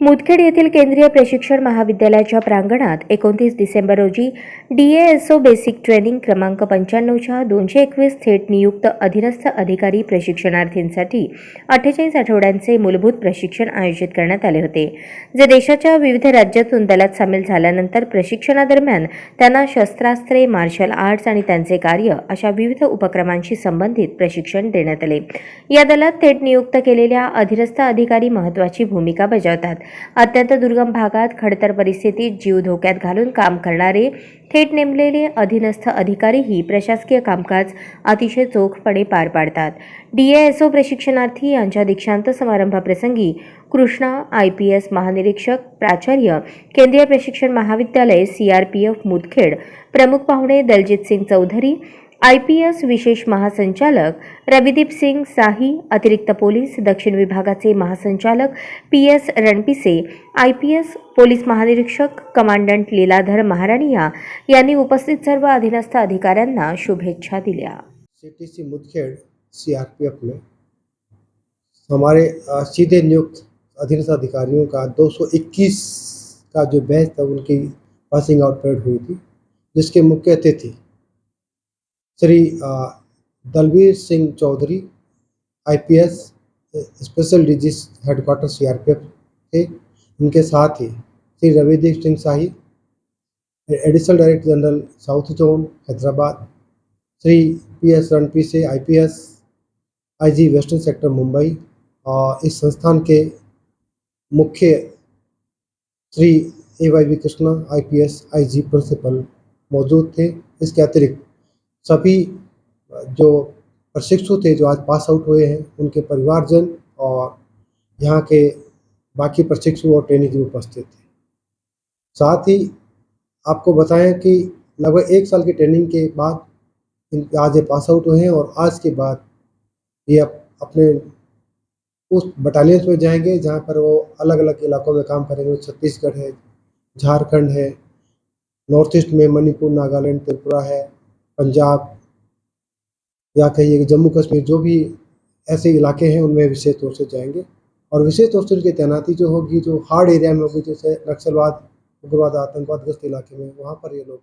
मुदखेड येथील केंद्रीय प्रशिक्षण महाविद्यालयाच्या प्रांगणात 29 डिसेंबर रोजी DASO बेसिक ट्रेनिंग क्रमांक 95च्या 221 थेट नियुक्त अधीनस्थ अधिकारी प्रशिक्षणार्थींसाठी 48 आठवड्यांचे मूलभूत प्रशिक्षण आयोजित करण्यात आले होते, जे देशाच्या विविध राज्यातून दलात सामील झाल्यानंतर प्रशिक्षणादरम्यान त्यांना शस्त्रास्त्रे, मार्शल आर्ट्स आणि त्यांचे कार्य अशा विविध उपक्रमांशी संबंधित प्रशिक्षण देण्यात आले। या दलात थेट नियुक्त केलेल्या अधीनस्थ अधिकारी महत्त्वाची भूमिका बजावतात। अत्यंत दुर्गम भागात खडतर परिस्थितीत जीव धोक्यात घालून काम करणारे थेट नेमलेले अधीनस्थ अधिकारीही प्रशासकीय कामकाज अतिशय चोखपणे पार पाडतात। DASO प्रशिक्षणार्थी यांच्या दीक्षांत समारंभाप्रसंगी कृष्णा IPS महानिरीक्षक, प्राचार्य, केंद्रीय प्रशिक्षण महाविद्यालय CRPF मुदखेड, प्रमुख पाहुणे दलजीत सिंग चौधरी, IPS विशेष महासंचालक रविदीप सिंग साही, अतिरिक्त पोलीस दक्षिण विभागाचे महासंचालक PS रणपिसे, IPS पोलीस महानिरीक्षक कमांडंट लीलाधर महाराणिया यांनी उपस्थित सर्व अधीनस्थ अधिकाऱ्यांना शुभेच्छा दिल्या। CTC मुदखेड़ CRPF में हमारे सीधे नियुक्त अधीनस्थ अधिकारियों का 221 का जो बैच था उनकी पासिंग आउट परेड हुई थी, जिसके मुख्य अतिथि Shri Dalvir Singh Chaudhary IPS special DG headquarter CRPF थे। इनके साथ ही Shri Ravideep Singh Sahi, additional director general south zone Hyderabad, Shri PS Ranpise IPS IG western sector Mumbai और इस संस्थान के मुख्य Shri AYV Krishna IPS IG principal मौजूद थे। इसके अतिरिक्त सभी जो प्रशिक्षु थे जो आज पास आउट हुए हैं, उनके परिवारजन और यहाँ के बाकी प्रशिक्षु और ट्रेनी भी उपस्थित थे। साथ ही आपको बताएं कि लगभग 1 साल की ट्रेनिंग के बाद आज ये पास आउट हुए हैं और आज के बाद ये अपने उस बटालियंस में जाएंगे जहाँ पर वो अलग अलग इलाकों में काम करेंगे। छत्तीसगढ़ है, झारखंड है, नॉर्थ ईस्ट में मणिपुर, नागालैंड, त्रिपुरा है, पंजाब या कहिए कि जम्मू कश्मीर, जो भी ऐसे इलाके हैं उनमें विशेष तौर से जाएंगे। और विशेष तौर से उनकी तैनाती जो होगी, जो हार्ड एरिया में होगी, जैसे नक्सलवाद, उग्रवाद, आतंकवाद ग्रस्त इलाके में, वहाँ पर ये लोग